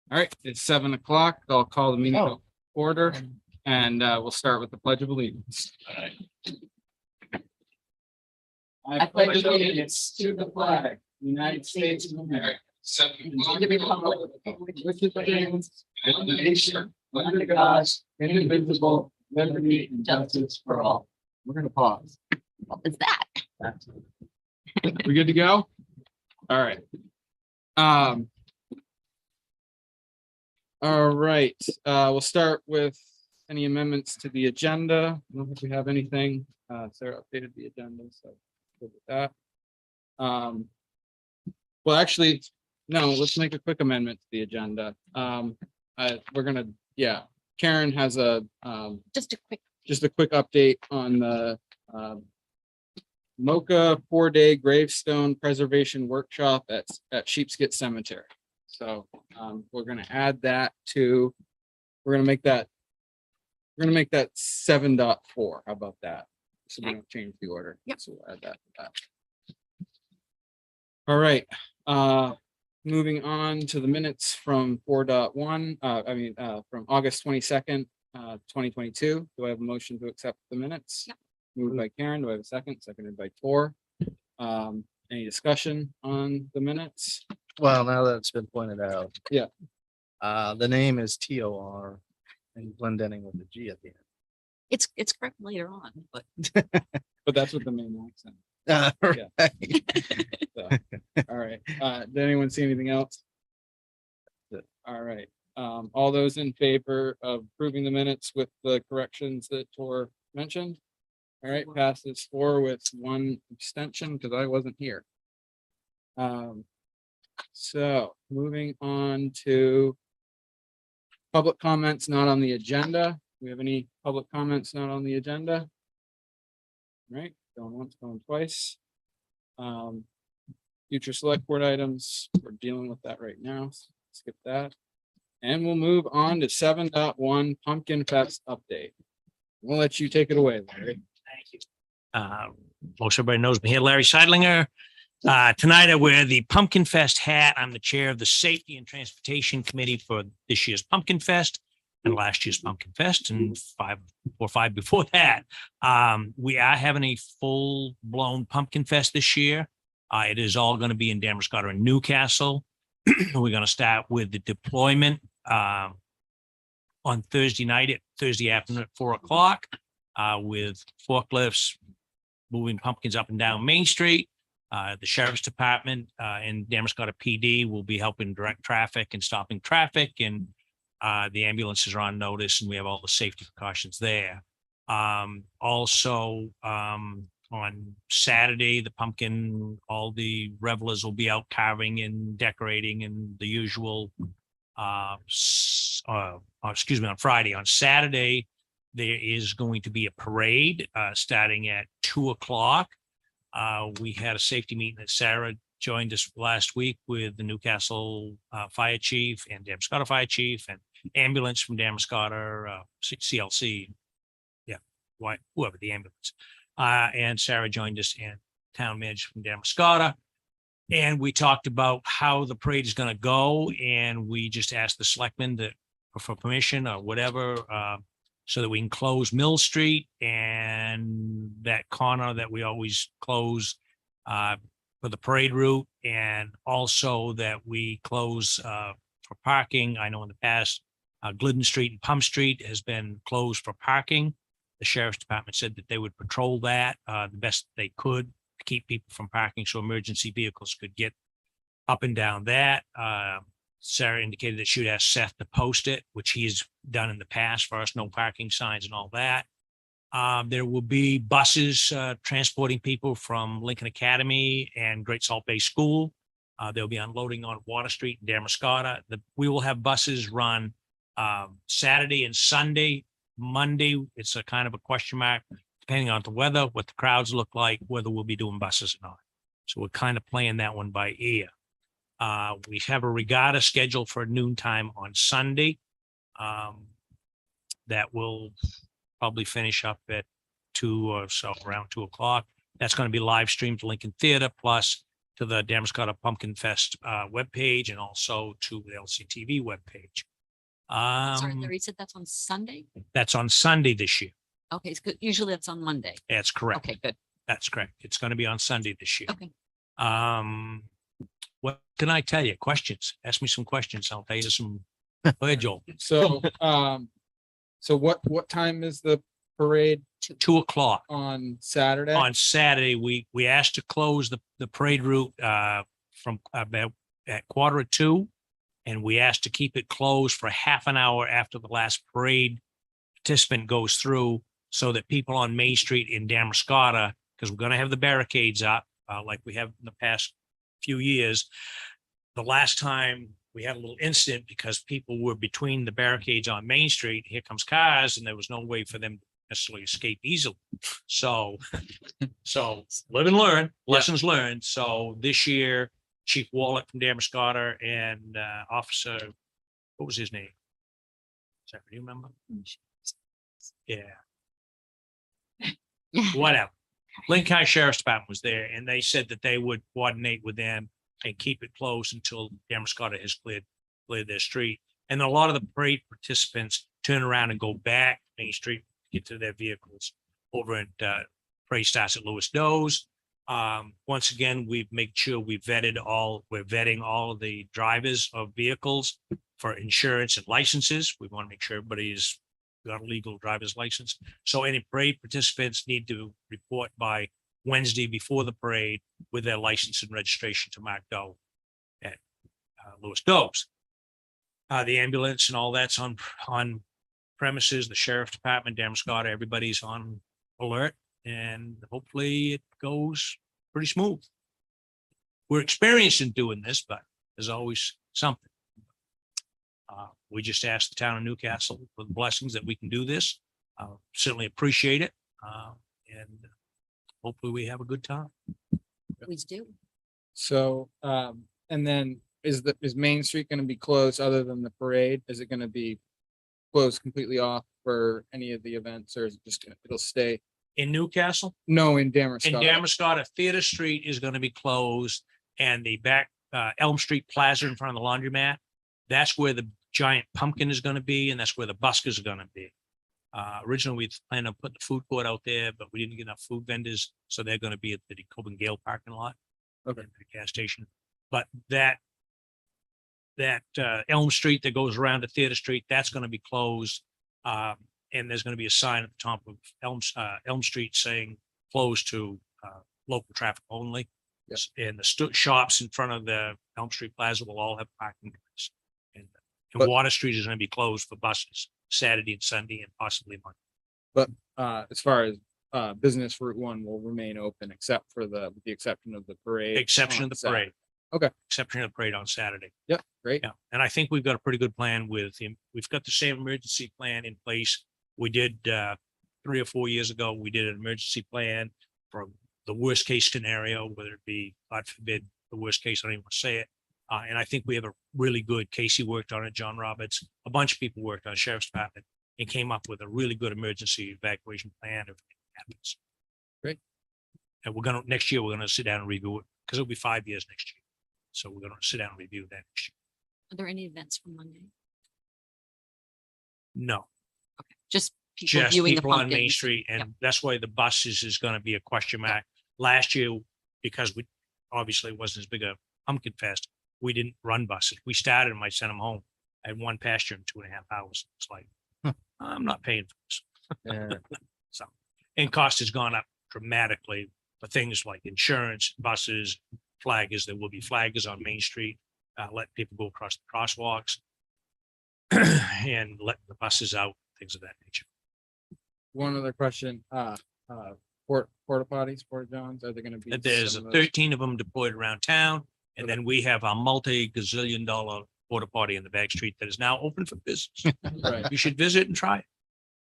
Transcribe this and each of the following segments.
All right, it's 7 o'clock. I'll call the meeting to order and we'll start with the Pledge of Allegiance. I pledge allegiance to the flag, United States of America, and to the republic which is stands one nation, under God, indivisible, liberty and justice for all. We're gonna pause. What was that? We good to go? All right. All right, we'll start with any amendments to the agenda. I don't think we have anything. Sarah updated the agenda, so good with that. Well, actually, no, let's make a quick amendment to the agenda. We're gonna, Karen has a Just a quick, quick update on the MOCA 4-day gravestone preservation workshop at Sheepskin Cemetery. So we're gonna add that to, we're gonna make that 7.4. How about that? So we don't change the order. Yep. So we'll add that to that. All right, moving on to the minutes from 4.1, from August 22nd, 2022. Do I have a motion to accept the minutes? Yep. Moved by Karen. Do I have a second? Seconded by Tor. Any discussion on the minutes? Well, now that it's been pointed out. Yeah. The name is TOR and blending with the G at the it's correct later on, but But that's what the main accent. end. Yeah. So, all right. Did anyone see anything else? All right. All those in favor of approving the minutes with the corrections that Tor mentioned? All right, passes 4 with 1 abstention because I wasn't here. So moving on to public comments not on the agenda. Do we have any public comments not on the agenda? All right, going once, going twice. Future select board items, we're dealing with that right now. So skip that. And we'll move on to 7.1 Pumpkin Fest update. We'll let you take it away, Larry. Thank you. Most everybody knows me here, Larry Seidlinger. Tonight I wear the Pumpkin Fest hat. I'm the chair of the Safety and Transportation Committee for this year's Pumpkin Fest and last year's Pumpkin Fest and 4 or 5 before that. We are having a full-blown Pumpkin Fest this year. It is all going to be in Damascotta and Newcastle. We're going to start with the deployment on Thursday afternoon at 4 o'clock with forklifts moving pumpkins up and down Main Street. The Sheriff's Department and Damascotta PD will be helping direct traffic and stopping traffic, and the ambulances are on notice, and we have all the safety precautions there. Also, on Saturday, all the revelers will be out carving and decorating and the usual. Excuse me, on Friday. On Saturday, there is going to be a parade starting at 2 o'clock. We had a safety meeting that Sarah joined us last week with the Newcastle Fire Chief and Damascotta Fire Chief and ambulance from Damascotta, CLC. Yeah, whoever the ambulance. And Sarah joined us and town manager from Damascotta. And we talked about how the parade is going to go. And we just asked the selectmen for permission or whatever, so that we can close Mill Street and that corner that we always close for the parade route. And also that we close for parking. I know in the past, Glidden Street and Pump Street has been closed for parking. The Sheriff's Department said that they would patrol that the best they could to keep people from parking so emergency vehicles could get up and down that. Sarah indicated that she would ask Seth to post it, which he has done in the past for us, no parking signs and all that. There will be buses transporting people from Lincoln Academy and Great Salt Bay School. They'll be unloading on Water Street in Damascotta. We will have buses run Saturday and Sunday. Monday, it's a kind of a question mark, depending on the weather, what the crowds look like, whether we'll be doing buses or not. So we're kind of playing that one by ear. We have a regatta scheduled for noontime on Sunday. That will probably finish up at 2 or so, around 2 o'clock. That's going to be live streamed to Lincoln Theater, plus to the Damascotta Pumpkin Fest webpage and also to the LCTV webpage. Sorry, Larry said that's on Sunday? That's on Sunday this year. Okay, it's good. Usually that's on Monday. That's correct. Okay, good. That's correct. It's going to be on Sunday this year. Okay. What can I tell you? Questions? Ask me some questions. I'll tell you some. Go ahead, Joel. So, so what time is the parade 2 o'clock on Saturday? on Saturday. We asked to close the parade route from about at 1:45, and we asked to keep it closed for half an hour after the last parade participant goes through, so that people on Main Street in Damascotta, because we're going to have the barricades up like we have in the past few years. The last time we had a little incident because people were between the barricades on Main Street. Here comes cars, and there was no way for them to necessarily escape easily. So live and learn, lessons learned. So this year, Chief Wallach from Damascotta and Officer, what was his name? Do you remember? Yeah. Whatever. Lincoln County Sheriff's Department was there, and they said that they would coordinate with them and keep it closed until Damascotta has cleared their street. And a lot of the parade participants turn around and go back Main Street, get to their vehicles over at parade starts at Lewis Doe's. Once again, we've made sure we're vetting all of the drivers of vehicles for insurance and licenses. We want to make sure everybody's got a legal driver's license. So any parade participants need to report by Wednesday before the parade with their license and registration to Mark Doe at Lewis Doe's. The ambulance and all that's on premises, the sheriff's department, Damascotta, everybody's on alert, and hopefully it goes pretty smooth. We're experienced in doing this, but there's always something. We just asked the town of Newcastle for the blessings that we can do this. Certainly appreciate it. And hopefully we have a good time. Please do. So, and then is Main Street going to be closed other than the parade? Is it going to be closed completely off for any of the events, or is it just it'll stay? In Newcastle? No, in Damascotta. In Damascotta, Theater Street is going to be closed, and the back Elm Street Plaza in front of the laundromat, that's where the giant pumpkin is going to be, and that's where the buskers are going to be. Originally, we planned on putting the food court out there, but we didn't get enough food vendors, so they're going to be at the Coben Gale parking lot. Okay. The gas station. But that Elm Street that goes around to Theater Street, that's going to be closed. And there's going to be a sign at the top of Elm Street saying closed to local traffic only. Yes. And the shops in front of the Elm Street Plaza will all have parking. And But- Water Street is going to be closed for buses Saturday and Sunday and possibly Monday. But as far as business Route 1 will remain open except for with the exception of the parade. Exception on of the Saturday. parade. Okay. Exception of the parade on Saturday. Yep, great. Yeah, and I think we've got a pretty good plan with him. We've got the same emergency plan in place. We did 3 or 4 years ago, we did an emergency plan for the worst case scenario, whether it be, God forbid, the worst case, I don't even want to say it. And I think we have a really good, Casey worked on it, John Roberts, a bunch of people worked on Sheriff's Department and came up with a really good emergency evacuation plan if it happens. Great. And next year, we're going to sit down and review it because it'll be 5 years next year. So we're going to sit down and review that next year. Are there any events for Monday? No. Okay, just people Just viewing the people on Main pumpkins. Street, and Yep. that's why the buses is going to be a question mark. Last year, because we obviously it wasn't as big a pumpkin fest, we didn't run buses. We started them, I sent them home. I had one passenger in 2.5 hours. It's like, I'm not paying for this. Yeah. So, and cost has gone up dramatically for things like insurance, buses, flaggers. There will be flaggers on Main Street, let people go across the crosswalks and let the buses out, things of that nature. One other question, porta potties, porta johns, are they going to be? There's some of those? 13 of them deployed around town. And then we have a multi-gazillion-dollar porta potty in the back street that is now open for business. Right. You should visit and try it.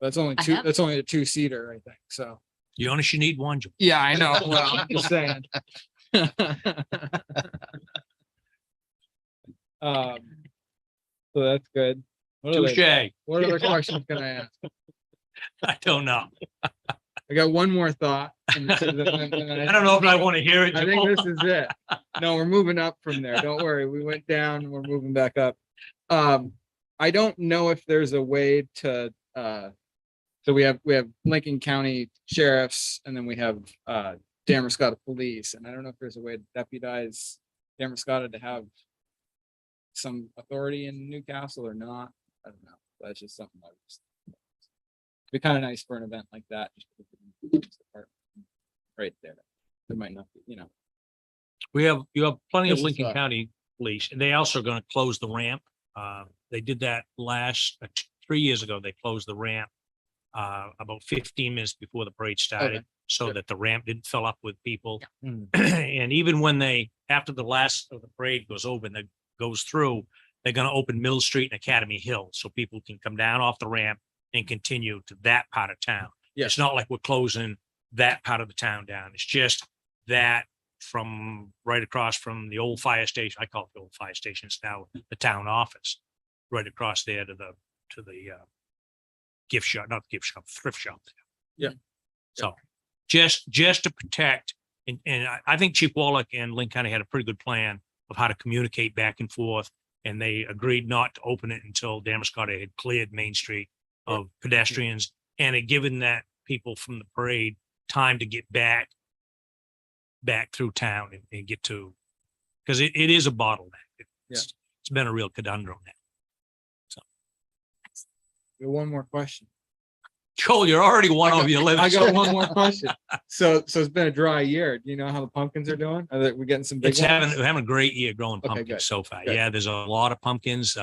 That's only I two, have. that's only a 2-seater, I think, so. You only should need one. Joe. Yeah, I know. Well, I'm just saying. So that's good. What Touche. other questions can I ask? I don't know. I got one more thought. and I don't know if I want to hear it. I think Joel. this is it. No, we're moving up from there. Don't worry. We went down, we're moving back up. I don't know if there's a way to, so we have Lincoln County sheriffs and then we have, Damascotta Police. And I don't know if there's a way to deputize Damascotta to have some authority in Newcastle or not. I don't know. That's just something I was. Be kind of nice for an event like that. Just put the police department right there. There might not be, you know. You have plenty of This is, Lincoln County police, and they also are going to close the ramp. They did that last 3 years ago. They closed the ramp about 15 minutes before the parade started, so Good. that the ramp didn't fill up with people. Mm. And even when after the last of the parade goes over and that goes through, they're going to open Mill Street and Academy Hill, so people can come down off the ramp and continue to that part of town. Yes. It's not like we're closing that part of the town down. It's just that from right across from the old fire station. I call it the old fire station. It's now the town office, right across there to the gift shop, not gift shop, thrift shop. Yeah. So just to protect, and I think Chief Wallach and Lynn County had a pretty good plan of how to communicate back and forth. And they agreed not to open it until Damascotta had cleared Main Street of pedestrians and had given that people from the parade time to get back through town and get to, because it is a bottleneck. It's been a real conundrum now. One more question. Joel, you're already one I of your living. I got one more question. So it's been a dry year. Do you know how the pumpkins are doing? We getting some big It's ones? we're having a great year growing Okay, pumpkins good, so far. good. Yeah, there's a lot of pumpkins.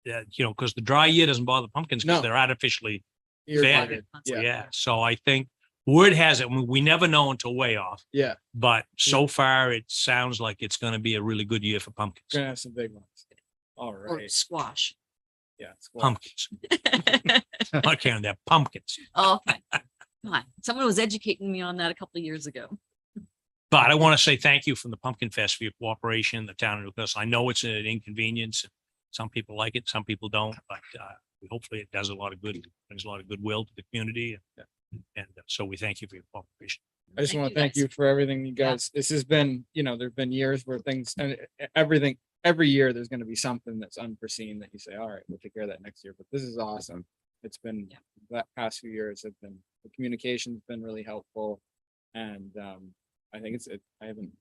Because the dry year doesn't bother pumpkins because No. they're artificially You're fed. fine. Yeah. Yeah, So I think word has it, we never know until way off, yeah. but so far it sounds like it's going to be a really good year for pumpkins. Gonna have some big ones. All Or right. squash. Yeah. it's cool. Pumpkins. I'm not counting that, pumpkins. Oh, okay. Come on. Someone was educating me on that a couple of years ago. But I want to say thank you from the Pumpkin Fest for your cooperation, the town of Newcastle. I know it's an inconvenience. Some people like it, some people don't, but hopefully it does a lot of good, brings a lot of goodwill to the community. And so we thank you for your cooperation. I just Thank want you, to thank guys. you for everything you Yeah. guys. This has been, there've been years where things and everything, every year there's going to be something that's unforeseen that you say, all right, we'll take care of that next year. But this is awesome. It's been Yeah. that past few years have been, the communication's been really helpful. And I think I haven't,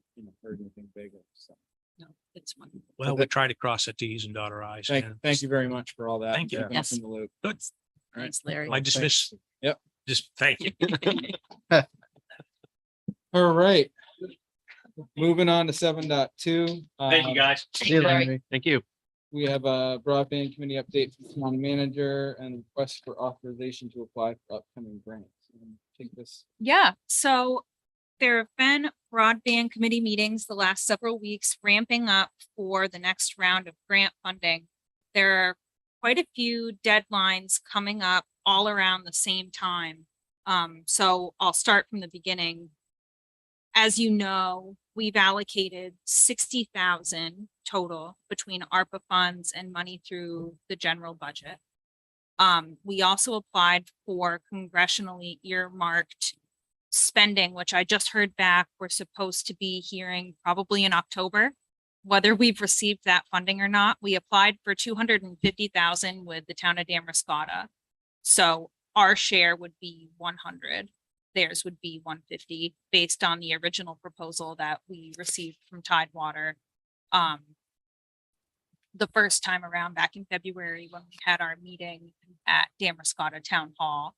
heard anything big. So No, it's wonderful. Well, we try to cross the T's and dot our I's. thank you very much for all that. Thank you. keeping us Yes. in the loop. Good. All right. Thanks, Larry. I dismiss. Yep. Just thank you. All right. Moving on to 7.2. Thank you, guys. See you, Larry. Thank you. We have a broadband committee update from the town manager and request for authorization to apply for upcoming grants. Take this. Yeah, so there have been broadband committee meetings the last several weeks ramping up for the next round of grant funding. There are quite a few deadlines coming up all around the same time. So I'll start from the beginning. As you know, we've allocated 60,000 total between ARPA funds and money through the general budget. We also applied for congressionally earmarked spending, which I just heard back, we're supposed to be hearing probably in October, whether we've received that funding or not. We applied for 250,000 with the town of Damascotta. So our share would be 100. Theirs would be 150 based on the original proposal that we received from Tidewater. The first time around back in February when we had our meeting at Damascotta Town Hall.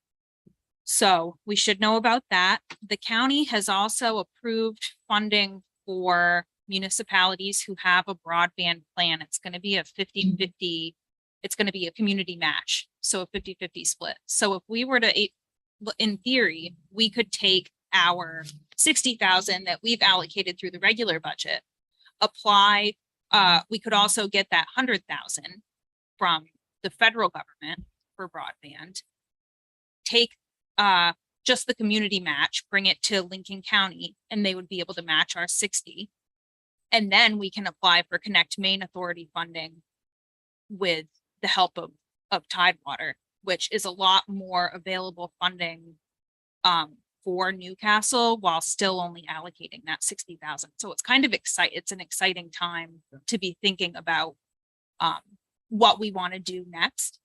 So we should know about that. The county has also approved funding for municipalities who have a broadband plan. It's going to be a 50-50. It's going to be a community match. So a 50-50 split. So if we were to, in theory, we could take our 60,000 that we've allocated through the regular budget, apply. We could also get that 100,000 from the federal government for broadband, take just the community match, bring it to Lincoln County, and they would be able to match our 60. And then we can apply for Connect Main Authority funding with the help of Tidewater, which is a lot more available funding for Newcastle while still only allocating that 60,000. So it's kind of it's an exciting time to be thinking about what we want to do next.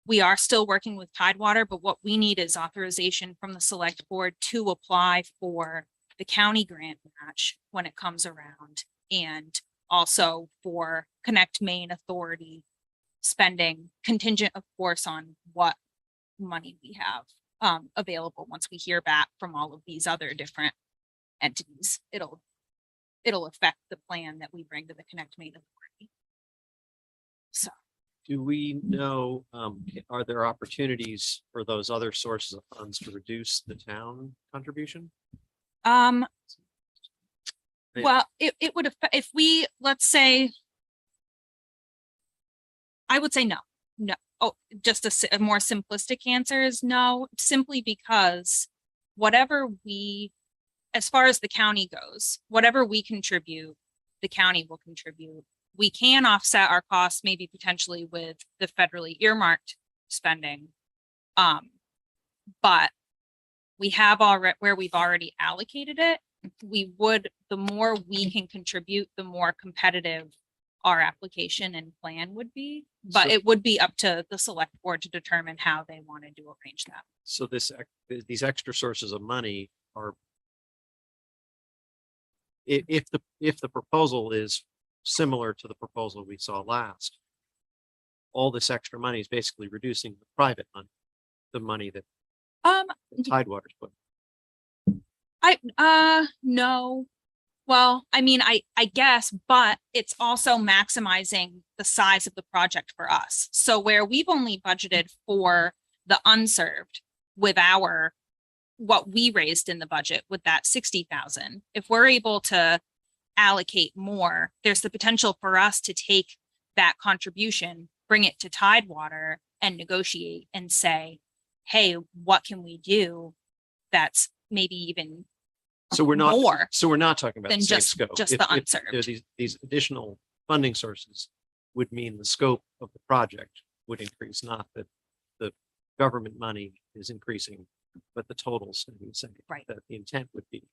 We are still working with Tidewater, but what we need is authorization from the select board to apply for the county grant match when it comes around, and also for Connect Main Authority spending, contingent, of course, on what money we have available. Once we hear back from all of these other different entities, it'll affect the plan that we bring to the Connect Main Authority. So Do we know, are there opportunities for those other sources of funds to reduce the town contribution? Yeah. well, it would affect if we, let's say, I would say no. Oh, just a more simplistic answer is no, simply because whatever we, as far as the county goes, whatever we contribute, the county will contribute. We can offset our costs maybe potentially with the federally earmarked spending. But we have already, where we've already allocated it, we would, the more we can contribute, the more competitive our application and plan would be. But So- it would be up to the select board to determine how they wanted to arrange that. So these extra sources of money are. If the proposal is similar to the proposal we saw last. All this extra money is basically reducing the private money, the money that Tidewater's put. No. Well, I mean, I guess, but it's also maximizing the size of the project for us. So where we've only budgeted for the unserved with what we raised in the budget with that 60,000, if we're able to allocate more, there's the potential for us to take that contribution, bring it to Tidewater and negotiate and say, hey, what can we do that's maybe even So we're not, more so we're not talking about than the same just- scope. just If- the if there are unserved. These additional funding sources would mean the scope of the project would increase, not that the government money is increasing, but the totals staying the same. Right. That the intent would be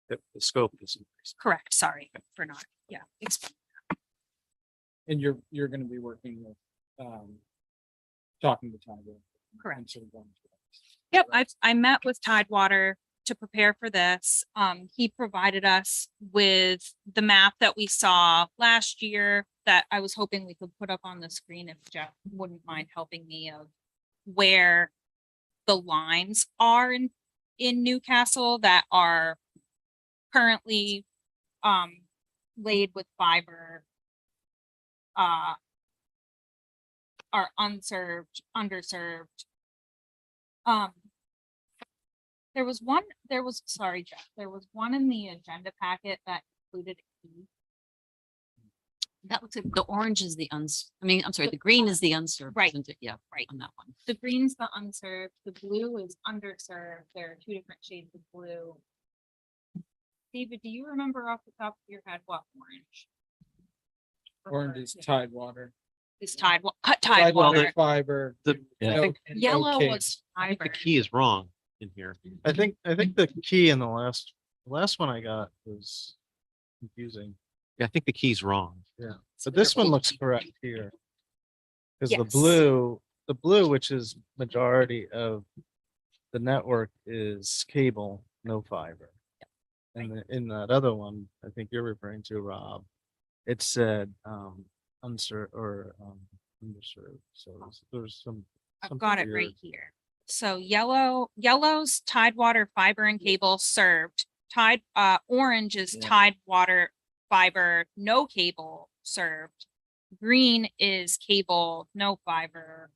that the scope is increasing. correct. Sorry for not, And you're gonna be working with, talking to Tidewater. Correct. and sort of going through this. Yep, I met with Tidewater to prepare for this. He provided us with the map that we saw last year that I was hoping we could put up on the screen if Jeff wouldn't mind helping me, of where the lines are in Newcastle that are currently laid with fiber, are unserved, underserved. Sorry, Jeff, there was one in the agenda packet that included a key. That looks like the orange is the I'm sorry, the green is the unserved. Right. isn't it? Yeah, Right. on that one. The green's the unserved, the blue is underserved. There are two different shades of blue. David, do you remember off the top of your head what orange? Orange is Tidewater. Is Tidewater. Tidewater fiber. The- Yeah. no- no Yellow cable. was I think the fiber. key is wrong in here. I think the key in the last one I got was confusing, Yeah, I think the key's wrong. but this one looks correct here. Cause the Yes. blue, which is majority of the network, is cable, no fiber. And in that other one, I think you're referring to, Rob, it said unserved or underserved, so there's some. I've got it something right weird. here. So yellow's Tidewater fiber and cable served. Orange is Yeah. Tidewater fiber, no cable served. Green is cable, no fiber.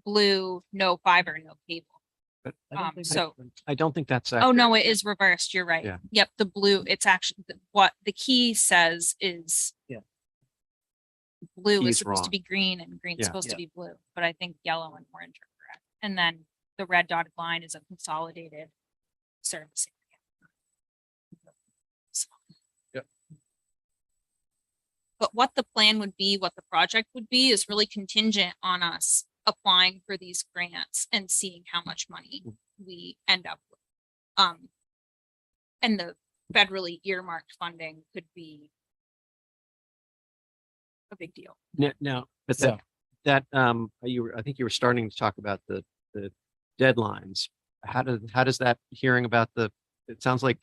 Blue, no fiber, no cable. But I don't think so- I don't think that's. Oh, no, accurate. it is reversed. You're right. Yeah. Yep, the blue, it's actually, what the key says is. Yeah. Blue Key's is supposed to wrong. be green and green's Yeah. supposed to Yeah. be blue, but I think yellow and orange are correct. And then the red dotted line is a consolidated service area. So- Yep. But what the plan would be, what the project would be, is really contingent on us applying for these grants and seeing how much money we end up with. And the federally earmarked funding could be a big deal. Now, but So- I think you were starting to talk about the deadlines. How does that hearing about it sounds like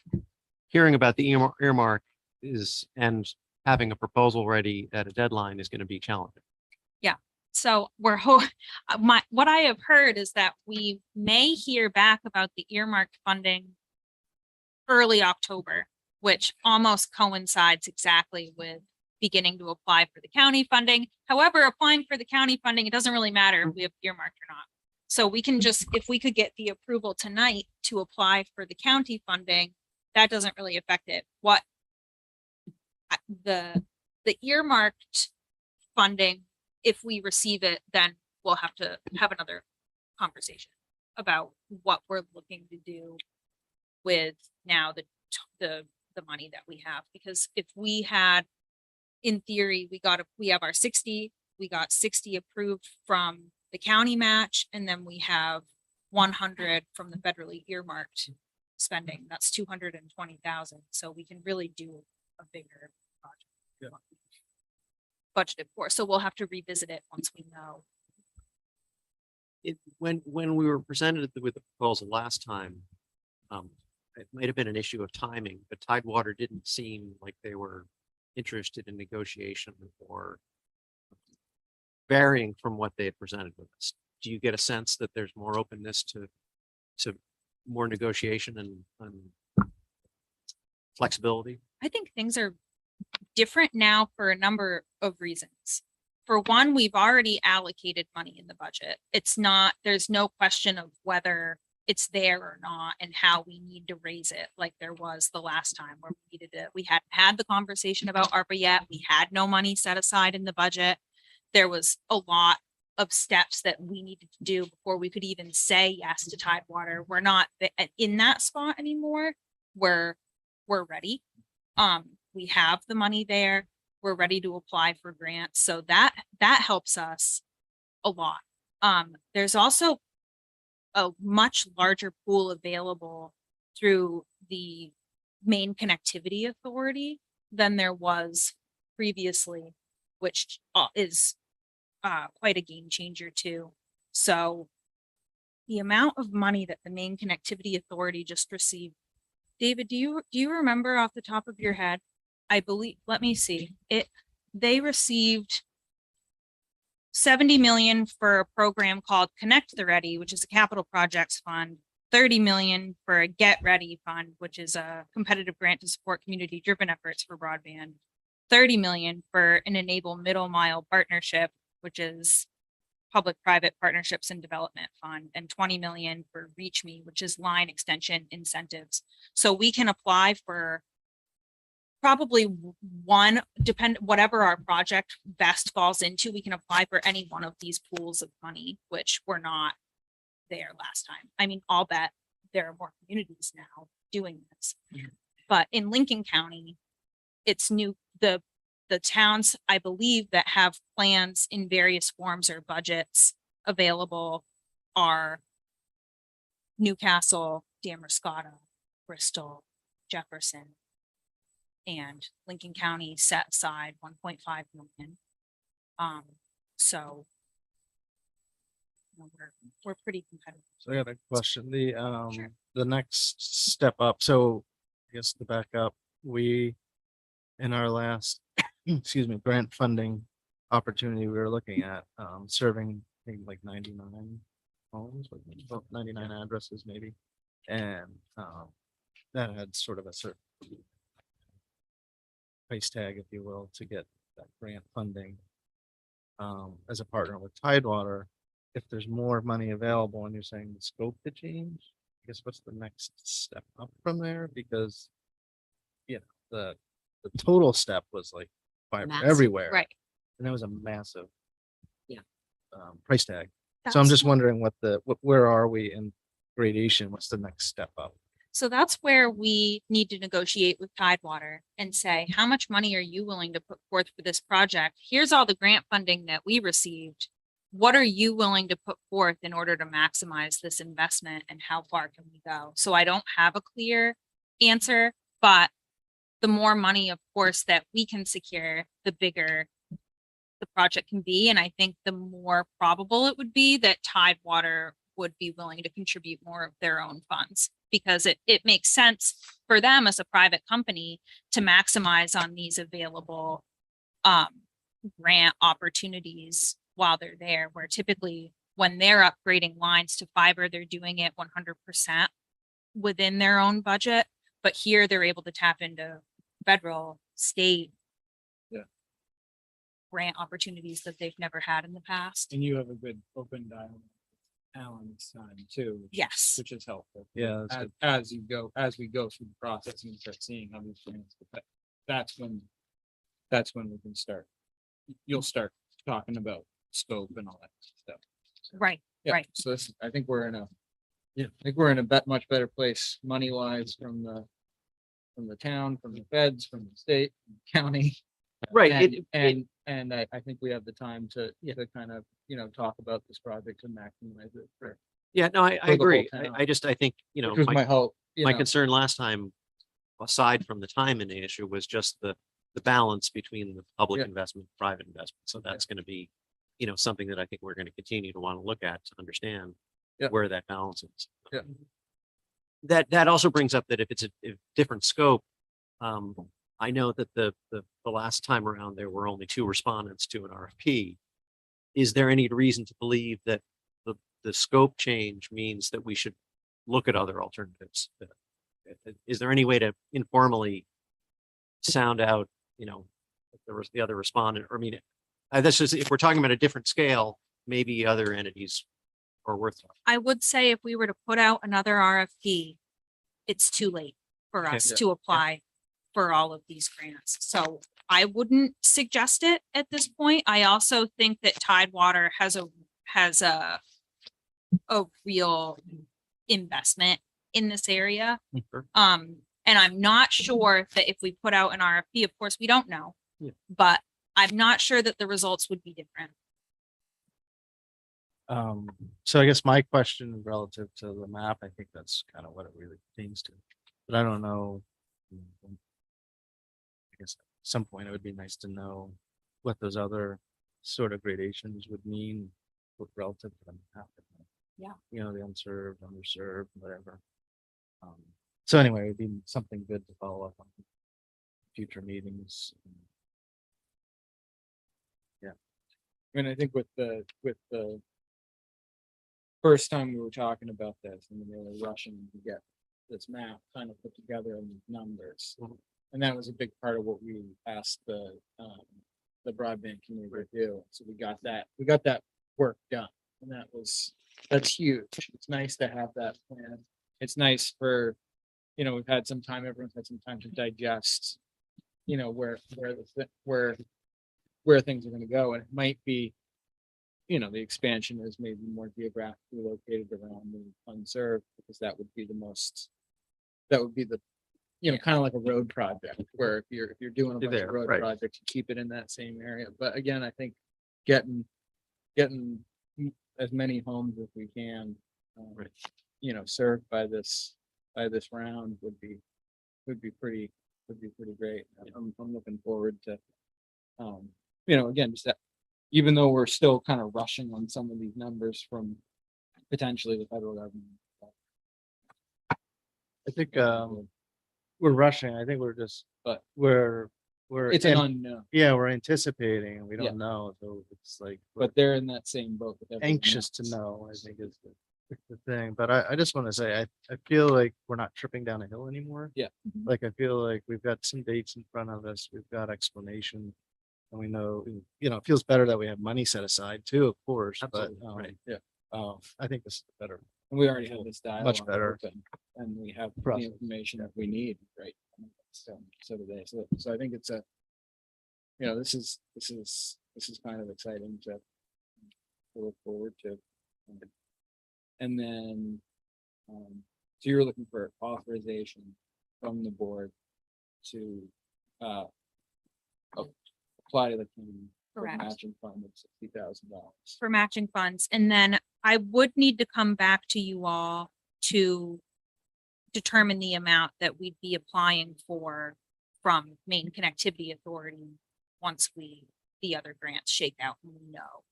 hearing about the earmark is, and having a proposal ready at a deadline is going to be challenging. So what I have heard is that we may hear back about the earmarked funding early October, which almost coincides exactly with beginning to apply for the county funding. However, applying for the county funding, it doesn't really matter if we have earmarked or not. So we can just, if we could get the approval tonight to apply for the county funding, that doesn't really affect it. What the earmarked funding, if we receive it, then we'll have to have another conversation about what we're looking to do with now the money that we have. Because if we had, in theory, we have our 60, we got 60 approved from the county match, and then we have 100 from the federally earmarked spending. That's 220,000. So we can really do a bigger project. Yeah. Budgeted for. So we'll have to revisit it once we know. When we were presented with the proposal last time, it might have been an issue of timing, but Tidewater didn't seem like they were interested in negotiation or varying from what they had presented with us. Do you get a sense that there's more openness to more negotiation and flexibility? I think things are different now for a number of reasons. For one, we've already allocated money in the budget. There's no question of whether it's there or not and how we need to raise it like there was the last time where we needed it. We hadn't had the conversation about ARPA yet. We had no money set aside in the budget. There was a lot of steps that we needed to do before we could even say yes to Tidewater. We're not in that spot anymore. We're ready. We have the money there. We're ready to apply for grants. So that helps us a lot. There's also a much larger pool available through the Main Connectivity Authority than there was previously, which is quite a game changer too. So the amount of money that the Main Connectivity Authority just received, David, do you remember off the top of your head? I believe, let me see it. They received 70 million for a program called Connect the Ready, which is a capital projects fund, 30 million for a Get Ready fund, which is a competitive grant to support community driven efforts for broadband, 30 million for an Enable Middle Mile partnership, which is public-private partnerships and development fund, and 20 million for Reach Me, which is line extension incentives. So we can apply for probably one, whatever our project best falls into, we can apply for any one of these pools of money, which were not there last time. I mean, I'll bet there are more communities now doing this. But in Lincoln County, it's new. The towns, I believe, that have plans in various forms or budgets available are Newcastle, Damascotta, Bristol, Jefferson, and Lincoln County set aside 1.5 million. So you know, we're pretty competitive. So I got a question. The next step up. So I guess to back up, we in our last excuse me, grant funding opportunity, we were looking at serving I think like 99 homes, like 99 addresses maybe. And that had sort of a certain price tag, if you will, to get that grant funding. As a partner with Tidewater, if there's more money available and you're saying the scope to change, I guess what's the next step up from there? Because you know, the total step was like fiber Massive, everywhere. Right. And that was a massive Yeah. Price tag. So I'm That's- just wondering where are we in gradation? What's the next step up? So that's where we need to negotiate with Tidewater and say, how much money are you willing to put forth for this project? Here's all the grant funding that we received. what are you willing to put forth in order to maximize this investment and how far can we go? So I don't have a clear answer, but the more money, of course, that we can secure, the bigger the project can be. And I think the more probable it would be that Tidewater would be willing to contribute more of their own funds, because it makes sense for them as a private company to maximize on these available grant opportunities while they're there, where typically when they're upgrading lines to fiber, they're doing it 100% within their own budget. But here they're able to tap into federal, state grant opportunities that they've never had in the past. And you have a good open dialogue with Alan this time too. Yes. Which is helpful. Yeah, that's As you go, as we go through the process and you start seeing how these things, that's when we can start. You'll start talking about scope and all that stuff. Right. Yeah, Right. so this, I think we're in a much better place money wise from the town, from the feds, from the state, from the county. Right. And I think we have the time to kind of, talk about this project and maximize it for. Yeah, no, I for the whole agree. town. I think, Which was my hope. my concern last time, aside from the time in the issue, was just the balance between the public Yeah. investment, private investment. So that's going to be, something that I think we're going to continue to want to look at to understand Yeah. where that balance is. Yeah. That also brings up that if it's a different scope, I know that the last time around, there were only 2 respondents to an RFP. Is there any reason to believe that the scope change means that we should look at other alternatives? Is there any way to informally sound out, if there was the other respondent, or I mean, this is, if we're talking about a different scale, maybe other entities are worth it. I would say if we were to put out another RFP, it's too late for Okay. us Yeah. to apply for all of these grants. So I wouldn't suggest it at this point. I also think that Tidewater has a real investment in this area. Sure. And I'm not sure that if we put out an RFP, of course, we don't know, Yeah. but I'm not sure that the results would be different. So I guess my question relative to the map, I think that's kind of what it really pertains to. But I don't know. I guess at some point it would be nice to know what those other sort of gradations would mean relative to the map. Yeah. The unserved, underserved, whatever. So anyway, it'd be something good to follow up on future meetings. I mean, I think with the first time we were talking about this, and we were rushing to get this map kind of put together in numbers. Mhm. And that was a big part of what we asked the broadband committee to do. So we got that work done, and that's huge. It's nice to have that plan. It's nice for, we've had some time, everyone's had some time to digest, where things are gonna go, and it might be, the expansion is maybe more geographically located around the unserved, because that would be the, kind of like a road project, where if you're doing a bunch There, of road right. projects, you keep it in that same area. But again, I think getting as many homes as we can, Right. served by this round would be pretty great. I'm looking forward to, again, just that, even though we're still kind of rushing on some of these numbers from potentially the federal government. I think we're rushing. I think we're just, But we're it's an unknown, yeah, we're anticipating and we Yeah. don't know. So it's like, but they're in that same boat with everyone anxious to else. know, I think is the thing. But I just want to say, I feel like we're not tripping down a hill anymore. Yeah. Like, I feel like we've got some dates in front of us. We've got explanation. And we know, it feels better that we have money set aside too, of course, but, Absolutely, right. Yeah. I think this is better. And we already have this dialogue. better. open, And we have the Process. information that we need, right? So do they. So I think it's this is kind of exciting to look forward to. And then, so you're looking for authorization from the board to apply to the county Correct. Matching fund of $60,000. For matching funds. And then I would need to come back to you all to determine the amount that we'd be applying for from Maine Connectivity Authority once the other grants shake out and we know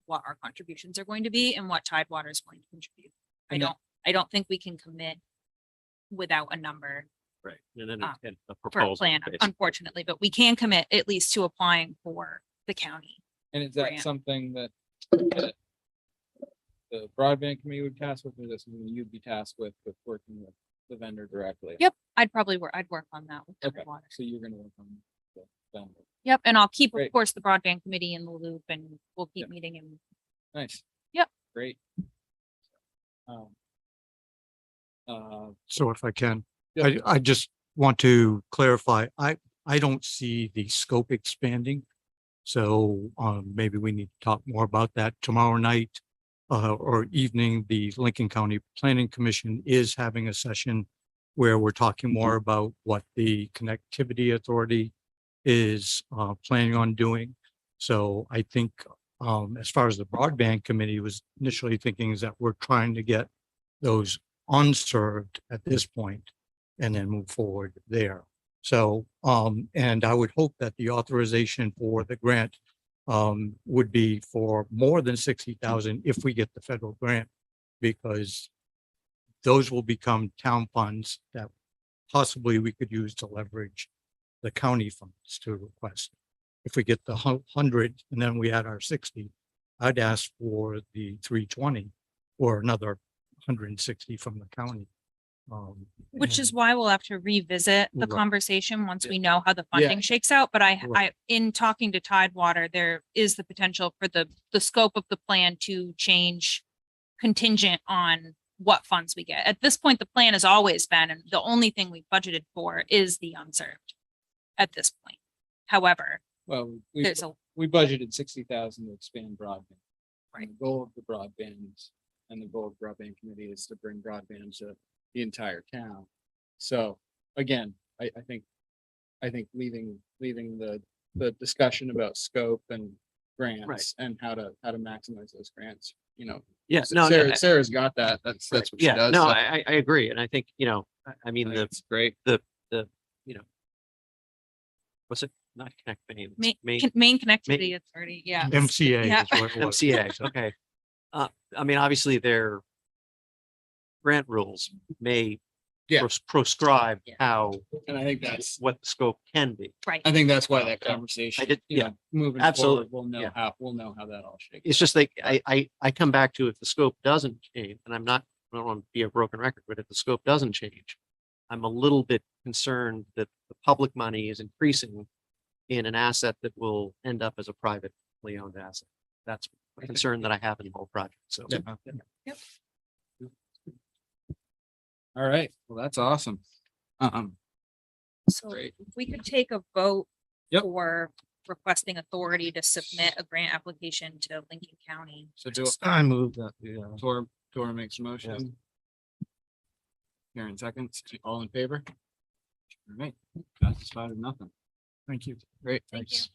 what our contributions are going to be and what Tidewater is going to contribute. And that- I don't think we can commit without a number Right. And then Ah, a for a proposal. plan, basically. unfortunately, but we can commit at least to applying for the county. And is that grant. something that the broadband committee would task with, or is that something you'd be tasked with working with the vendor directly? Yep, I'd work on that with Okay, Tidewater. so you're gonna work on the vendor. Yep, and I'll keep, of Great. course, the broadband committee in the loop and we'll keep Yep. meeting and Nice. Yep. Great. Um, So if I can, Yeah. I just want to clarify, I don't see the scope expanding. So maybe we need to talk more about that tomorrow night or evening. The Lincoln County Planning Commission is having a session where we're talking more about what the Connectivity Authority is planning on doing. So I think as far as the broadband committee was initially thinking is that we're trying to get those unserved at this point and then move forward there. So, and I would hope that the authorization for the grant would be for more than 60,000 if we get the federal grant, because those will become town funds that possibly we could use to leverage the county funds to request. If we get the 100 and then we add our 60, I'd ask for the 320 or another 160 from the county. which is and- why we'll have to revisit the Right. conversation once Yeah. we know how the funding shakes out. But Right. in talking to Tidewater, there is the potential for the scope of the plan to change contingent on what funds we get. At this point, the plan has always been, and the only thing we budgeted for is the unserved at this point. However, well, there's we budgeted 60,000 to expand broadband. Right. And the goal of the broadband and the goal of broadband committee is to bring broadband to the entire town. So again, I think leaving the discussion about scope and grants and how to maximize those grants, Yeah, no, Sarah's got that. That's what she yeah, does. no, so I agree. And I think, I mean, I think it's great. what's it? Not Connect Maine. Maine, Maine Maine Connectivity Authority, yeah. MCA Yeah. is what it was. MCA, okay. I mean, obviously their grant rules may Yeah. proscribe Yeah. how, And I think that's, what the scope can be. Right. I think that's why that conversation, did- yeah, moving absolutely, forward, we'll know how that all shakes. It's out. just like, I come back to if the scope doesn't change, and I don't want to be a broken record, but if the scope doesn't change, I'm a little bit concerned that the public money is increasing in an asset that will end up as a privately owned asset. That's a concern that I have in the whole project, so. Yeah. All right, well, that's awesome. So Great. if we could take a vote Yep. for requesting authority to submit a grant application to Lincoln County. So I move that, yeah. Tor makes a motion. Karen seconds, all in favor? All right, passes 5-0. Thank you. Great, Thank you. thanks.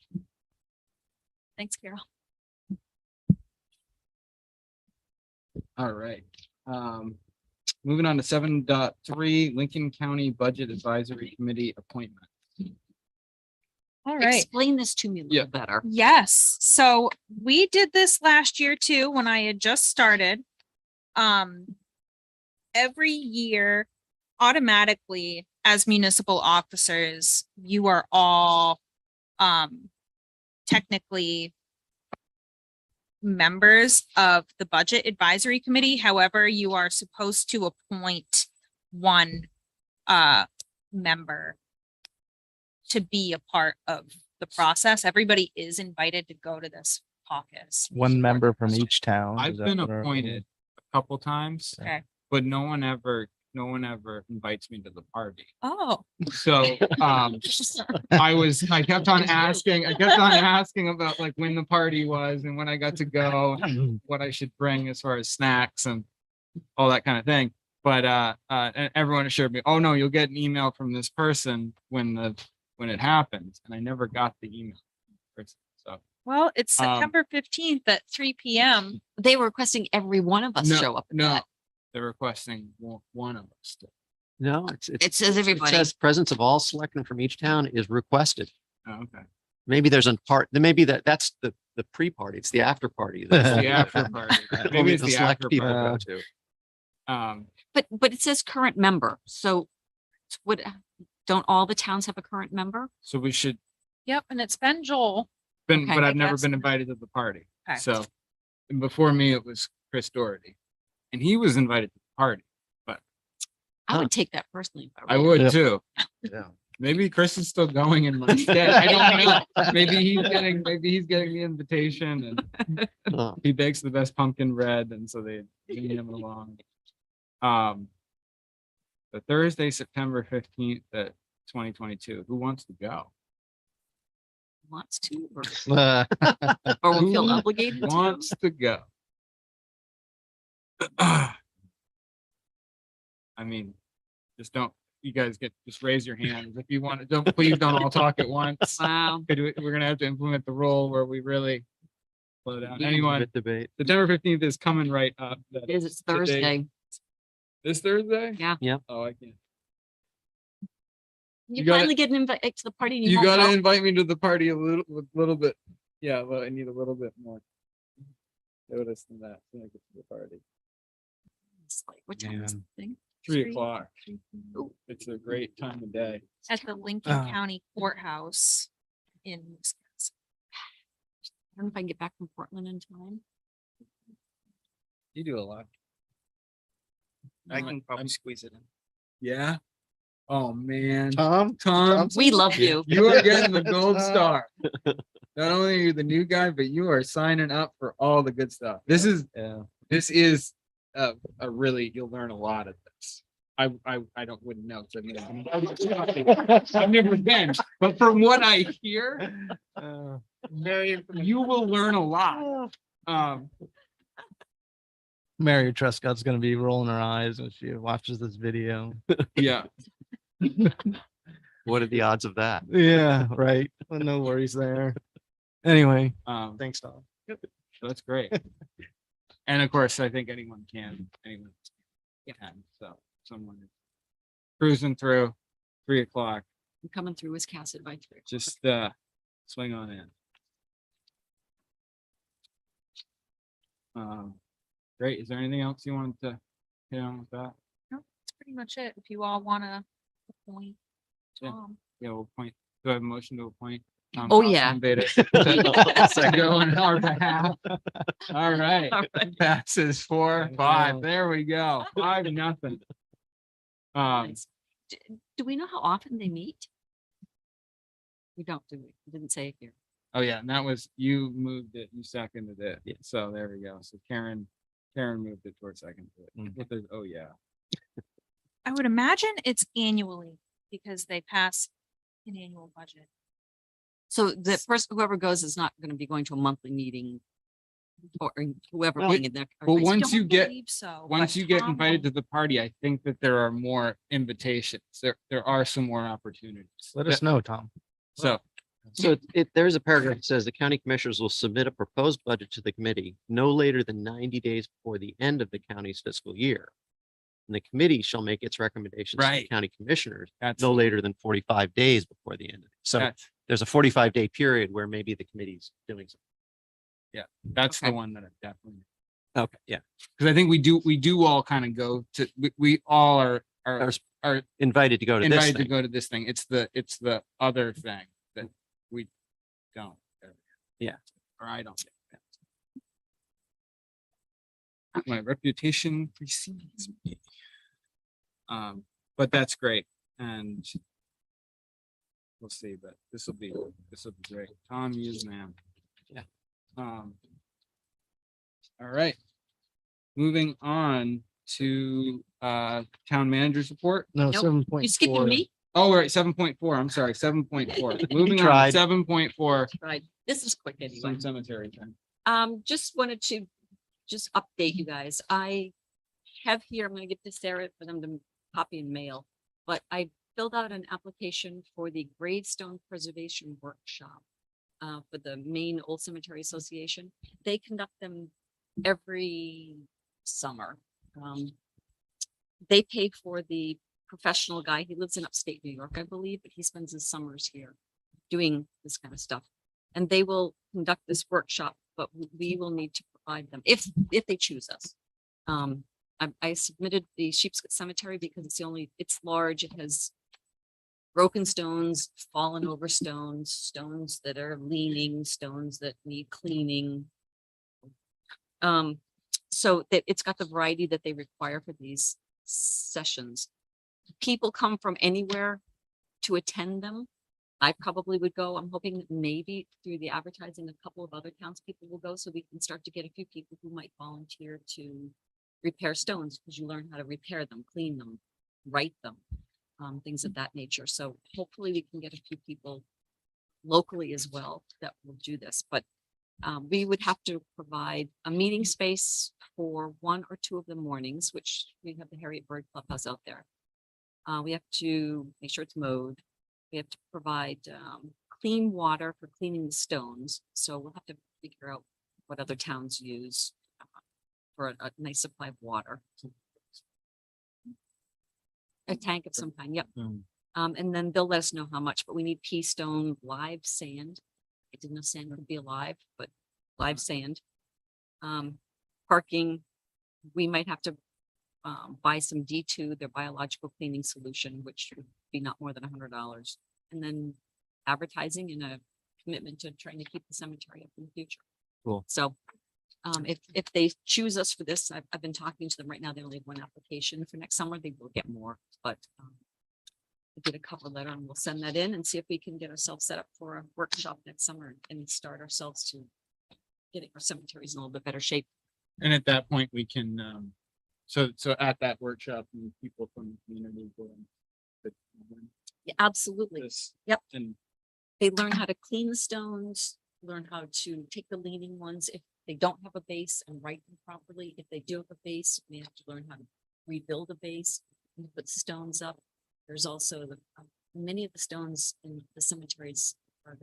Thanks, Carol. All right, moving on to 7.3 Lincoln County Budget Advisory Committee appointment. All right. Explain this to me a Yeah. little better. Yes, so we did this last year too, when I had just started. Every year, automatically, as municipal officers, you are all technically members of the Budget Advisory Committee. However, you are supposed to appoint one member to be a part of the process. Everybody is invited to go to this caucus. One member from each town. I've is that been what our- appointed a couple times, Okay. but no one ever invites me to the party. Oh. So, I kept on asking about like when the party was and when I got to go, what I should bring as far as snacks and all that kind of thing. But, and everyone assured me, oh no, you'll get an email from this person when it happens. And I never got the email. So Well, it's Um, September 15th at 3 PM. They were requesting every one of us No, show up. at No, that. they're requesting one of us to. No, It says it everybody. says presence of all selectmen from each town is requested. Oh, okay. Maybe there's a part, then maybe that's the pre-party. It's the after party. It's the after party. Maybe Only it's the the select after people party. go to. But it says current member. So what, don't all the towns have a current member? So we should, Yep, and it's been Joel. been, Okay. but I I've never guess. been invited to the party. Okay. So, and before me, it was Chris Doherty. And he was invited to the party. I Huh. would take that personally. if I were you. would Yeah. too. Yeah. Maybe Chris is still going in my stead. I don't know. Maybe he's getting the invitation and Oh, he bakes the best pumpkin bread, and so they bring him along. The Thursday, September 15th at 2022. Who wants to go? Wants to, or will feel Who obligated to. Wants to go. I mean, just don't, you guys just raise your hands if you want to, please don't all talk at once. Wow. We're gonna have to implement the rule where we really slow down. Anyone, debate. September 15th is coming right up. That It is, it's today. Thursday. This Thursday? Yeah. Yeah. Oh, I can't. You gotta- finally get an invite to the party. And You won't gotta go? invite me to the party a little bit. Yeah, well, I need a little bit more notice than that to make it to the party. It's like, what time is Man. the thing? 3 o'clock. Ooh, It's a great time of day. At the Lincoln Oh. County Courthouse in Newcastle. I don't know if I can get back from Portland in time. You do a lot. I can probably squeeze it in. Yeah. Oh, man. Tom? Tom, We love you. you are getting the gold star. Not only are you the new guy, but you are signing up for all the good stuff. This is a really, you'll learn a lot of this. I wouldn't know. 'Cause I've never been, but from what I hear, you will learn a lot. Mary Trescott's gonna be rolling her eyes when she watches this video. Yeah. What are the odds of that? Yeah, right. Well, no worries there. Anyway, thanks, Tom. So that's great. And of course, I think anyone can, so someone is cruising through 3 o'clock, I'm coming through Wiscasset by 3. just swing on in. Great. Is there anything else you wanted to hit on with that? No, that's pretty much it. If you all wanna appoint Yeah. Tom. Yeah, we'll point, do I have a motion to appoint? Tom Oh, Coughlin yeah. Beta to go on our behalf? All right, All right. passes 4-5. There we go. 5-0. Nice. Do we know how often they meet? We don't, do we? We didn't say it here. Oh, yeah, and that was, you moved it, you seconded it. Yeah. So there we go. So Karen moved it towards second. Mhm. But there's, oh, yeah. I would imagine it's annually because they pass an annual budget. So the person, whoever goes is not going to be going to a monthly meeting or whoever Well, being in there. Well, once Don't you get, believe so, once but you get Tom invited will- to the party, I think that there are more invitations. There are some more opportunities. Let us know, Tom. So, So there's a paragraph that says the county commissioners will submit a proposed budget to the committee no later than 90 days before the end of the county's fiscal year. And the committee shall make its recommendations to the Right. county commissioners that's, no later than 45 days before the end of it. So that's, there's a 45-day period where maybe the committee's doing something. that's the Okay. one that I definitely. Okay, yeah. Because I think we do all kind of go to, we all are Invited to go to this invited to thing. go to this thing. It's the other thing that we don't. Yeah. Or I don't. My reputation precedes me. But that's great, and we'll see, but this will be great. Tom, you man. Yeah. All right. Moving on to town manager's report. No, Nope. 7.4. You skipping me? Oh, right, 7.4. I'm sorry, 7.4. Moving on, tried. 7.4. Right. This is quick anyway. Some cemetery thing. Just wanted to just update you guys. I have here, I'm gonna give to Sarah for them to copy and mail, but I filled out an application for the gravestone preservation workshop. for the Maine Old Cemetery Association. They conduct them every summer. They pay for the professional guy. He lives in upstate New York, I believe, but he spends his summers here doing this kind of stuff. And they will conduct this workshop, but we will need to provide them if they choose us. I submitted the Sheepscot Cemetery because it's large. It has broken stones, fallen over stones, stones that are leaning, stones that need cleaning. So that it's got the variety that they require for these sessions. People come from anywhere to attend them. I probably would go. I'm hoping that maybe through the advertising, a couple of other townspeople will go, so we can start to get a few people who might volunteer to repair stones, because you learn how to repair them, clean them, write them, things of that nature. So hopefully we can get a few people locally as well that will do this. But we would have to provide a meeting space for 1 or 2 of the mornings, which we have the Harriet Bird Clubhouse out there. We have to make sure it's mowed. We have to provide clean water for cleaning the stones. So we'll have to figure out what other towns use for a nice supply of water. A tank of some kind, yep. And then they'll let us know how much, but we need pea stone, live sand. I didn't know sand could be alive, but live sand. Parking, we might have to buy some D2, their biological cleaning solution, which would be not more than $100. And then advertising and a commitment to trying to keep the cemetery up in the future. Cool. So if they choose us for this, I've been talking to them right now. They only have 1 application. For next summer, they will get more, but I did a cover letter and we'll send that in and see if we can get ourselves set up for a workshop next summer and start ourselves to getting our cemeteries in a little bit better shape. And at that point, we can, so at that workshop, people from the community will. Yeah, absolutely. This. Yep. And They learn how to clean the stones, learn how to take the leaning ones if they don't have a base and write them properly. If they do have a base, we have to learn how to rebuild a base and put stones up. There's also many of the stones in the cemeteries are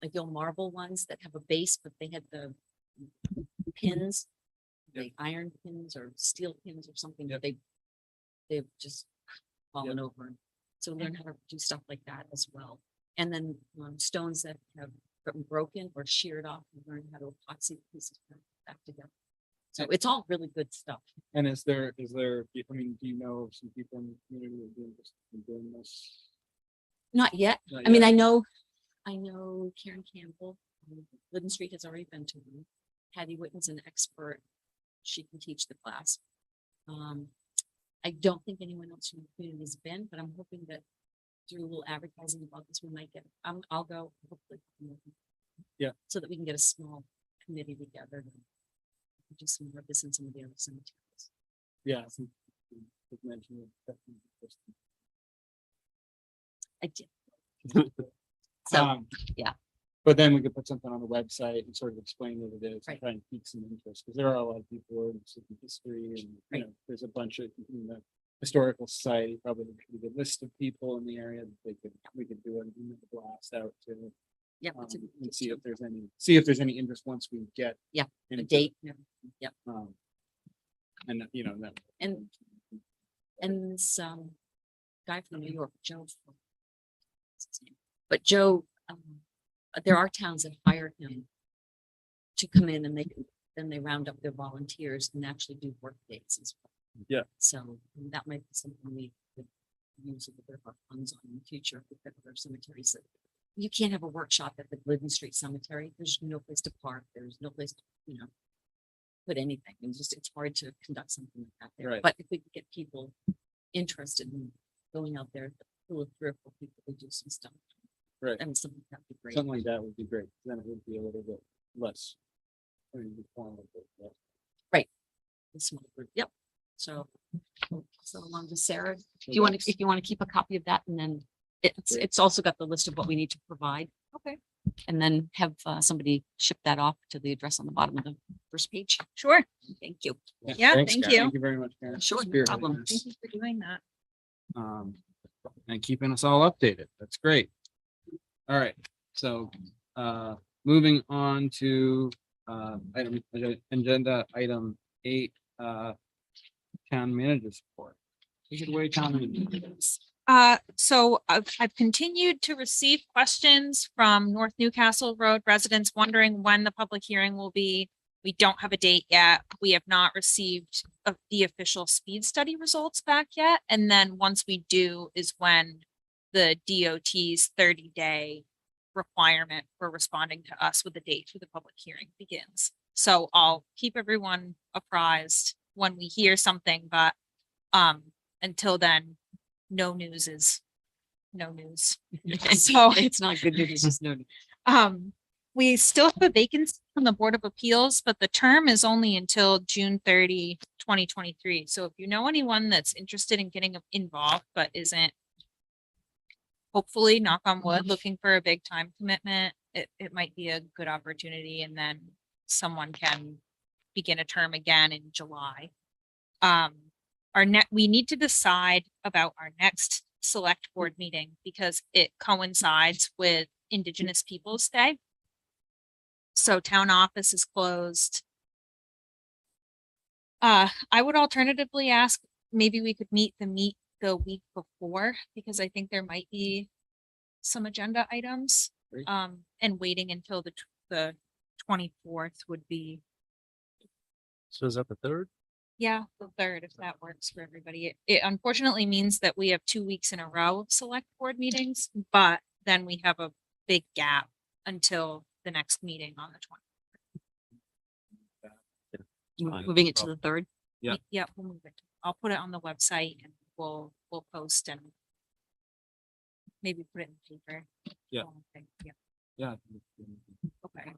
like the old marble ones that have a base, but they had the pins, the iron pins or steel pins or something that they've just fallen over. So learn how to do stuff like that as well. And then stones that have gotten broken or sheared off, and learn how to epoxy the pieces back together. So it's all really good stuff. And is there, I mean, do you know of some people in the community who are doing this? Not yet. Not I mean, yet? I know Karen Campbell, Linden Street has already been to one. Patty Whitten's an expert. She can teach the class. I don't think anyone else in the community has been, but I'm hoping that through a little advertising about this, we might get, I'll go. Hopefully. Yeah. So that we can get a small committee together to do some more of this in some of the other cemeteries. Yeah. I think you mentioned it. I did. So, yeah. But then we could put something on the website and sort of explain what it is, and Right. try and pique some interest, because there are a lot of people who are interested in history and, Right. there's a bunch of, the Historical Society, probably a pretty good list of people in the area that we could do an email blast out to. Yeah. And see if there's any interest once we get. Yeah, into a date. and everything. Yep. And that. And some guy from New York, Joe. What's his name? But Joe, there are towns that hire him to come in and then they round up their volunteers and actually do work dates as well. Yeah. So that might be something we could use a little bit of our funds on in the future. If we've got other cemeteries that you can't have a workshop at the Glidden Street Cemetery. There's no place to park. There's no place to, put anything. It's hard to conduct something like that there. Right. But if we could get people interested in going out there, 2 or 3 or 4 people to do some stuff. Right. And something that'd be great. Something like that would be great. Then it would be a little bit less. I mean, the formal, but, yeah. A small group. Yep. So along to Sarah, if you want to keep a copy of that, and then it's also got the list of what we need to provide. Okay. And then have somebody ship that off to the address on the bottom of the first page. Sure. Thank you. Yeah, Thanks, thank Karen. you. Thank you very much, Karen. Sure, no Spearheading problem. this. Thank you for doing that. And keeping us all updated. That's great. All right, so moving on to, agenda item 8, town manager's report. Take it away, town manager. So I've continued to receive questions from North Newcastle Road residents wondering when the public hearing will be. We don't have a date yet. We have not received the official speed study results back yet. And then once we do is when the DOT's 30-day requirement for responding to us with a date for the public hearing begins. So I'll keep everyone apprised when we hear something, but until then, no news is no news. So It's not good news, it's just no. we still have a vacancy on the Board of Appeals, but the term is only until June 30, 2023. So if you know anyone that's interested in getting involved, but isn't hopefully, knock on wood, looking for a big time commitment, it might be a good opportunity, and then someone can begin a term again in July. We need to decide about our next select board meeting because it coincides with Indigenous Peoples' Day. So town office is closed. I would alternatively ask, maybe we could meet the week before, because I think there might be some agenda items. Great. And waiting until the 24th would be, So is that the 3rd? yeah, the 3rd, if that works for everybody. It unfortunately means that we have 2 weeks in a row of select board meetings, but then we have a big gap until the next meeting on the 20th. Moving it to the 3rd. Yeah. Yeah, we'll move it. I'll put it on the website and we'll post and maybe put it in the paper. Yeah. Yeah. Yeah. Okay.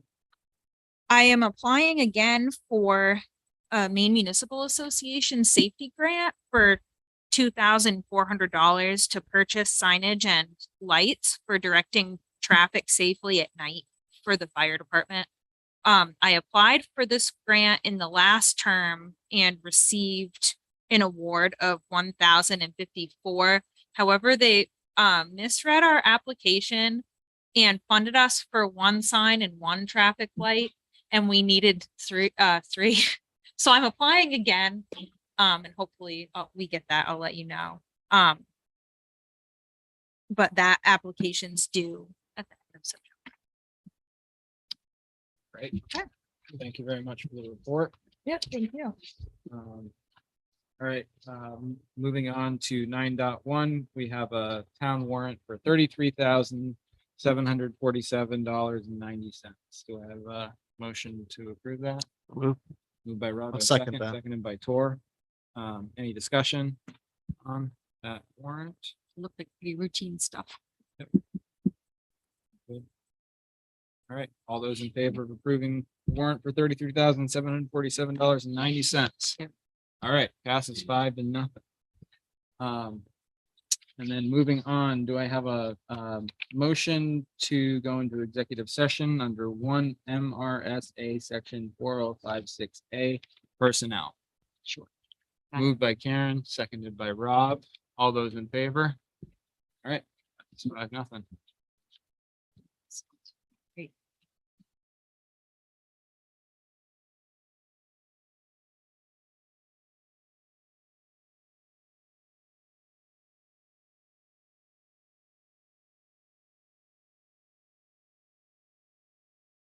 I am applying again for a Maine Municipal Association safety grant for $2,400 to purchase signage and lights for directing traffic safely at night for the fire department. I applied for this grant in the last term and received an award of $1,054. However, they misread our application and funded us for 1 sign and 1 traffic light, and we needed three. So I'm applying again, and hopefully we get that. I'll let you know. But that application's due at the end of September. Great. Thank you very much for the report. Yeah, thank you. All right, moving on to 9.1, we have a town warrant for $33,747.90. Do I have a motion to approve that? Move. Moved by Rob. I'll a second that. Seconded by Tor. Any discussion on that warrant? Look like pretty routine stuff. All right, all those in favor of approving warrant for $33,747.90. Yep. All right, passes 5-0. And then moving on, do I have a motion to go into executive session under 1 MRSA section 4056A personnel? Sure. Moved by Karen, seconded by Rob. All those in favor? All right, it's 5-0.